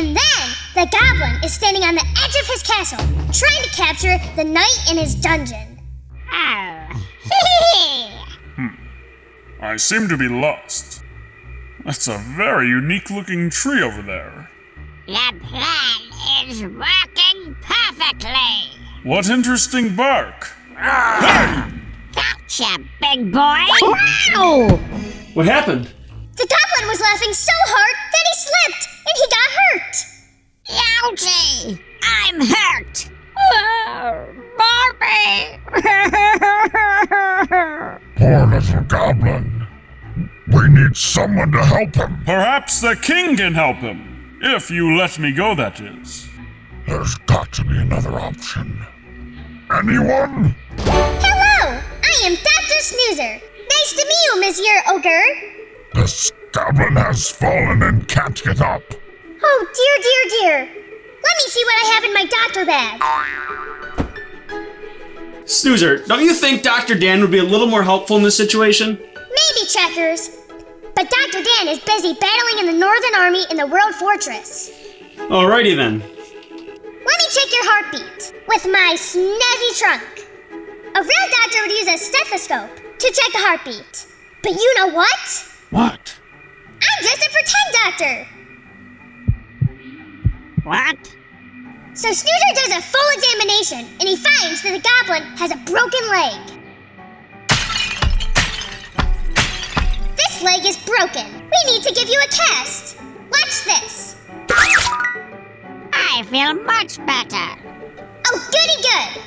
And then, the goblin is standing on the edge of his castle, trying to capture the knight in his dungeon. I seem to be lost. That's a very unique-looking tree over there. The plan is working perfectly. What interesting bark. Hey! Gotcha, big boy. Wow! What happened? The goblin was laughing so hard that he slipped, and he got hurt. Ouchie! I'm hurt. Barbie! Poor little goblin. We need someone to help him. Perhaps the king can help him. If you let me go, that is. There's got to be another option. Anyone? Hello, I am Dr. Snoozer. Nice to meet you, Monsieur Ogre. This goblin has fallen and can't get up. Oh, dear. Let me see what I have in my doctor bag. Snoozer, don't you think Dr. Dan would be a little more helpful in this situation? Maybe, Checkers. But Dr. Dan is busy battling in the Northern Army in the World Fortress. Alrighty then. Let me check your heartbeat with my snazzy trunk. A real doctor would use a stethoscope to check the heartbeat. But you know what? What? I'm just a pretend doctor. What? So Snoozer does a full examination, and he finds that the goblin has a broken leg. This leg is broken. We need to give you a cast. Watch this. I feel much better. Oh, goody good.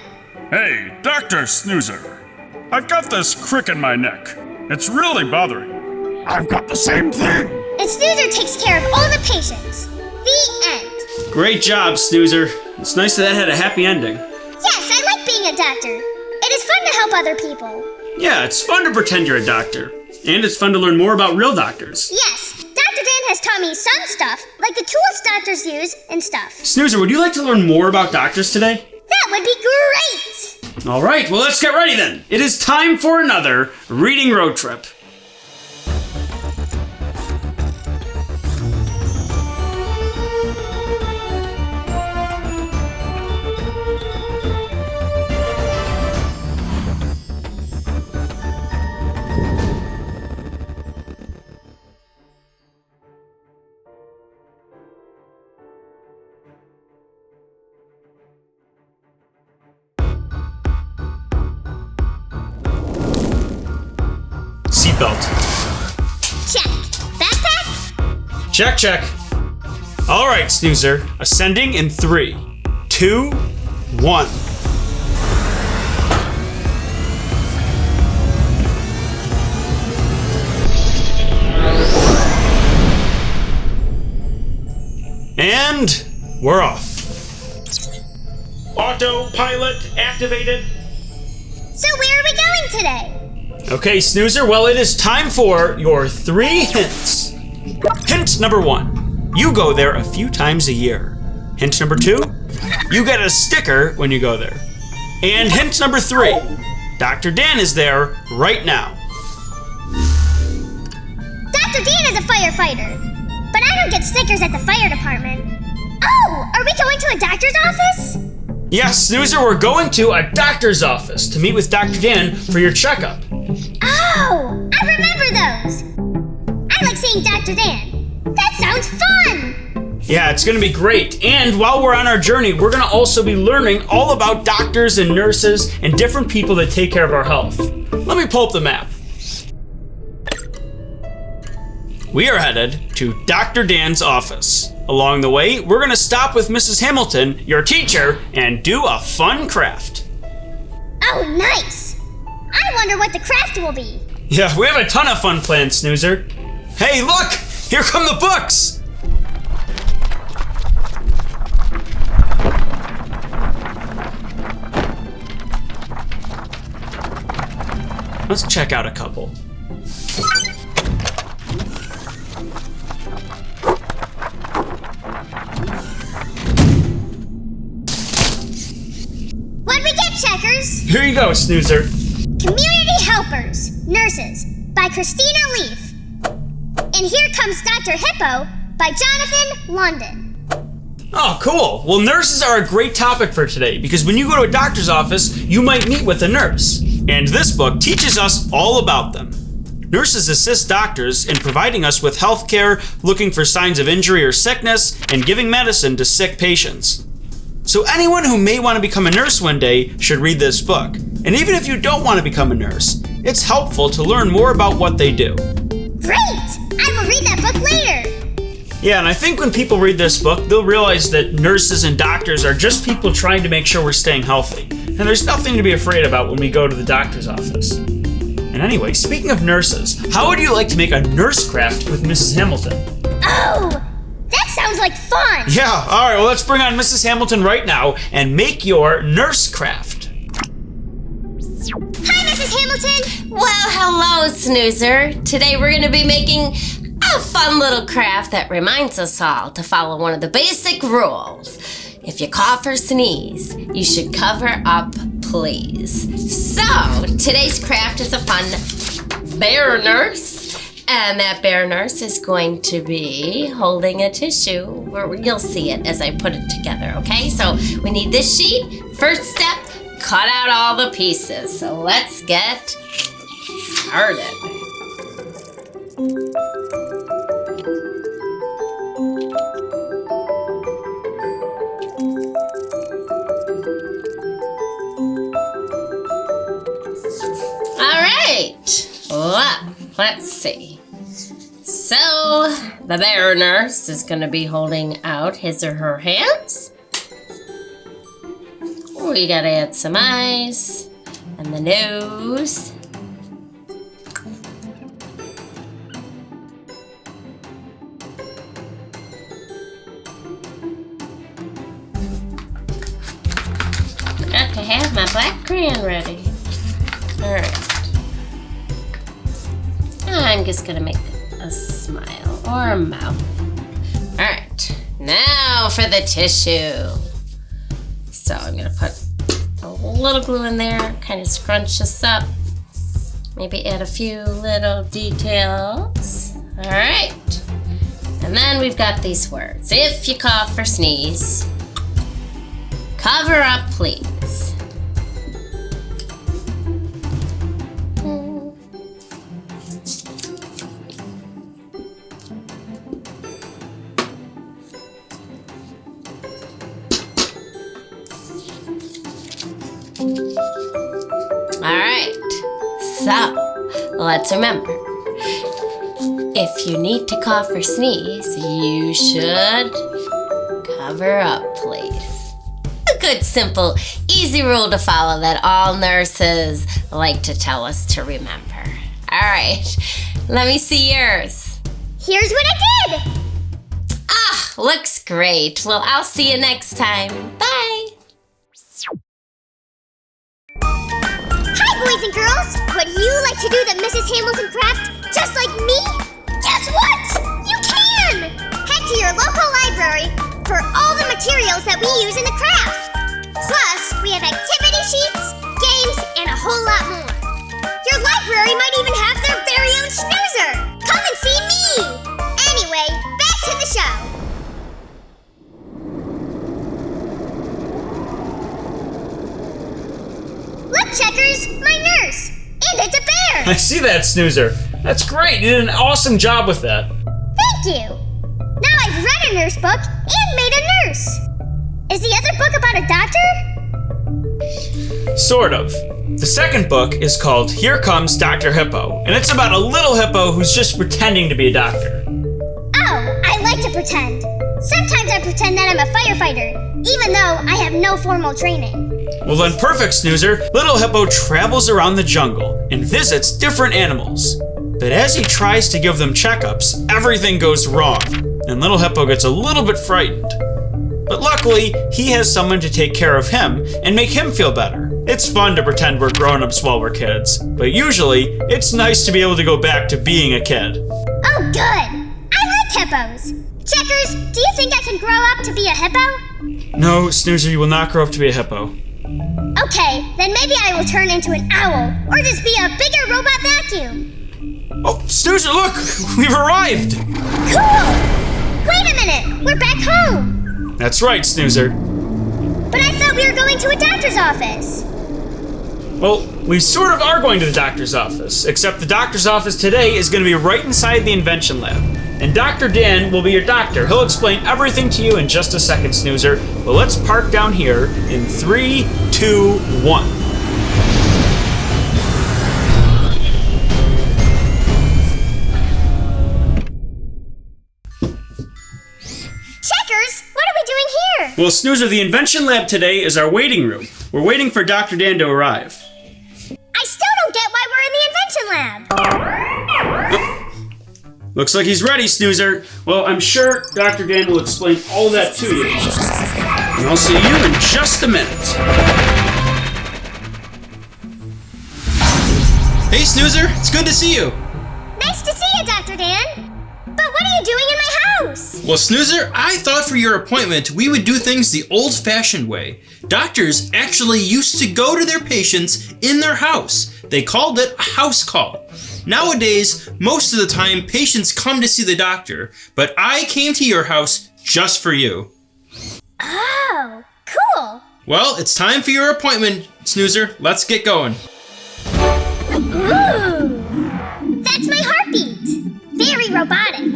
Hey, Dr. Snoozer. I've got this crick in my neck. It's really bothering me. I've got the same thing. And Snoozer takes care of all the patients. The end. Great job, Snoozer. It's nice that had a happy ending. Yes, I like being a doctor. It is fun to help other people. Yeah, it's fun to pretend you're a doctor. And it's fun to learn more about real doctors. Yes, Dr. Dan has taught me some stuff, like the tools doctors use and stuff. Snoozer, would you like to learn more about doctors today? That would be great! All right, well, let's get ready then. It is time for another reading road trip. Seatbelt. Check. Backpack? Check. All right, Snoozer. Ascending in 3, 2, 1. And we're off. Autopilot activated. So where are we going today? Okay, Snoozer, well, it is time for your 3 hints. Hint number 1, you go there a few times a year. Hint number 2, you get a sticker when you go there. And hint number 3, Dr. Dan is there right now. Dr. Dan is a firefighter, but I don't get stickers at the fire department. Oh, are we going to a doctor's office? Yes, Snoozer, we're going to a doctor's office to meet with Dr. Dan for your checkup. Oh, I remember those. I like seeing Dr. Dan. That sounds fun. Yeah, it's gonna be great. And while we're on our journey, we're gonna also be learning all about doctors and nurses and different people that take care of our health. Let me pull up the map. We are headed to Dr. Dan's office. Along the way, we're gonna stop with Mrs. Hamilton, your teacher, and do a fun craft. Oh, nice. I wonder what the craft will be. Yeah, we have a ton of fun plans, Snoozer. Hey, look! Here come the books! Let's check out a couple. What'd we get, Checkers? Here you go, Snoozer. Community Helpers, Nurses, by Christina Leaf. And here comes Dr. Hippo, by Jonathan London. Oh, cool. Well, nurses are a great topic for today because when you go to a doctor's office, you might meet with a nurse. And this book teaches us all about them. Nurses assist doctors in providing us with health care, looking for signs of injury or sickness, and giving medicine to sick patients. So anyone who may want to become a nurse one day should read this book. And even if you don't want to become a nurse, it's helpful to learn more about what they do. Great! I will read that book later. Yeah, and I think when people read this book, they'll realize that nurses and doctors are just people trying to make sure we're staying healthy. And there's nothing to be afraid about when we go to the doctor's office. And anyway, speaking of nurses, how would you like to make a nurse craft with Mrs. Hamilton? Oh, that sounds like fun! Yeah, all right, well, let's bring on Mrs. Hamilton right now and make your nurse craft. Hi, Mrs. Hamilton! Well, hello, Snoozer. Today we're going to be making a fun little craft that reminds us all to follow one of the basic rules. If you cough or sneeze, you should cover up, please. So, today's craft is a fun bear nurse. And that bear nurse is going to be holding a tissue. Where you'll see it as I put it together, okay? So, we need this sheet. First step, cut out all the pieces. So, let's get started. Let's see. So, the bear nurse is going to be holding out his or her hands. We got to add some eyes and the nose. Got to have my black crayon ready. All right. I'm just gonna make a smile or a mouth. All right, now for the tissue. So I'm gonna put a little glue in there, kind of scrunch this up. Maybe add a few little details. All right, and then we've got these words. If you cough or sneeze, cover up, please. Alright, so let's remember, if you need to cough or sneeze, you should cover up, please. A good, simple, easy rule to follow that all nurses like to tell us to remember. Alright, let me see yours. Here's what I did! Ah, looks great. Well, I'll see you next time. Bye! Boys and girls, would you like to do the Mrs. Hamilton craft just like me? Guess what? You can! Head to your local library for all the materials that we use in the craft. Plus, we have activity sheets, games, and a whole lot more. Your library might even have their very own snoozer. Come and see me! Anyway, back to the show. Look, Checkers, my nurse! And it's a bear! I see that, Snoozer. That's great. You did an awesome job with that. Thank you! Now I've read a nurse book and made a nurse. Is the other book about a doctor? Sort of. The second book is called Here Comes Dr. Hippo, and it's about a little hippo who's just pretending to be a doctor. Oh, I like to pretend. Sometimes I pretend that I'm a firefighter, even though I have no formal training. Well then, perfect, Snoozer. Little Hippo travels around the jungle and visits different animals. But as he tries to give them checkups, everything goes wrong, and Little Hippo gets a little bit frightened. But luckily, he has someone to take care of him and make him feel better. It's fun to pretend we're grown-ups while we're kids, but usually, it's nice to be able to go back to being a kid. Oh, good! I like hippos! Checkers, do you think I can grow up to be a hippo? No, Snoozer, you will not grow up to be a hippo. Okay, then maybe I will turn into an owl, or just be a bigger robot vacuum. Oh, Snoozer, look! We've arrived! Cool! Wait a minute! We're back home! That's right, Snoozer. But I thought we were going to a doctor's office. Well, we sort of are going to the doctor's office, except the doctor's office today is going to be right inside the invention lab. And Dr. Dan will be your doctor. He'll explain everything to you in just a second, Snoozer. But let's park down here in 3, 2, 1. Checkers, what are we doing here? Well, Snoozer, the invention lab today is our waiting room. We're waiting for Dr. Dan to arrive. I still don't get why we're in the invention lab. Looks like he's ready, Snoozer. Well, I'm sure Dr. Dan will explain all that to you. And I'll see you in just a minute. Hey, Snoozer, it's good to see you. Nice to see you, Dr. Dan. But what are you doing in my house? Well, Snoozer, I thought for your appointment we would do things the old-fashioned way. Doctors actually used to go to their patients in their house. They called it a house call. Nowadays, most of the time, patients come to see the doctor, but I came to your house just for you. Oh, cool. Well, it's time for your appointment, Snoozer. Let's get going. Ooh, that's my heartbeat. Very robotic.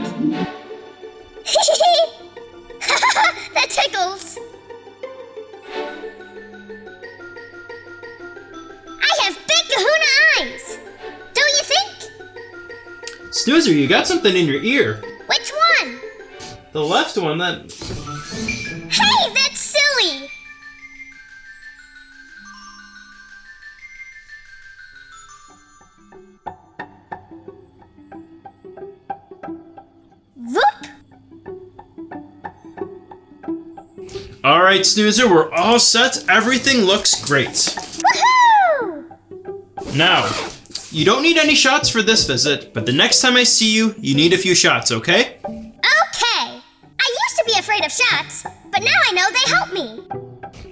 That tickles. I have big kahuna eyes. Don't you think? Snoozer, you got something in your ear. Which one? The left one, that... Hey, that's silly. Whoop. All right, Snoozer, we're all set. Everything looks great. Woohoo! Now, you don't need any shots for this visit, but the next time I see you, you need a few shots, okay? Okay. I used to be afraid of shots, but now I know they help me.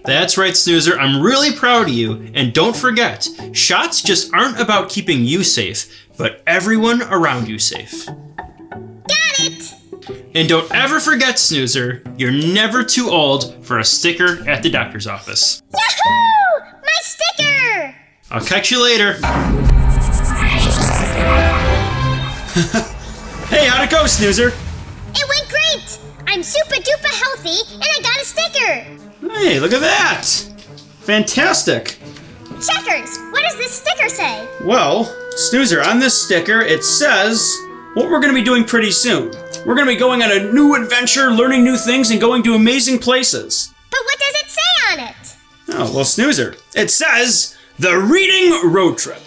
That's right, Snoozer. I'm really proud of you. And don't forget, shots just aren't about keeping you safe, but everyone around you safe. Got it. And don't ever forget, Snoozer, you're never too old for a sticker at the doctor's office. Yahoo! My sticker! I'll catch you later. Hey, how'd it go, Snoozer? It went great! I'm super duper healthy and I got a sticker! Hey, look at that! Fantastic! Checkers, what does this sticker say? Well, Snoozer, on this sticker, it says what we're going to be doing pretty soon. We're going to be going on a new adventure, learning new things, and going to amazing places. But what does it say on it? Oh, well, Snoozer, it says the Reading Road Trip.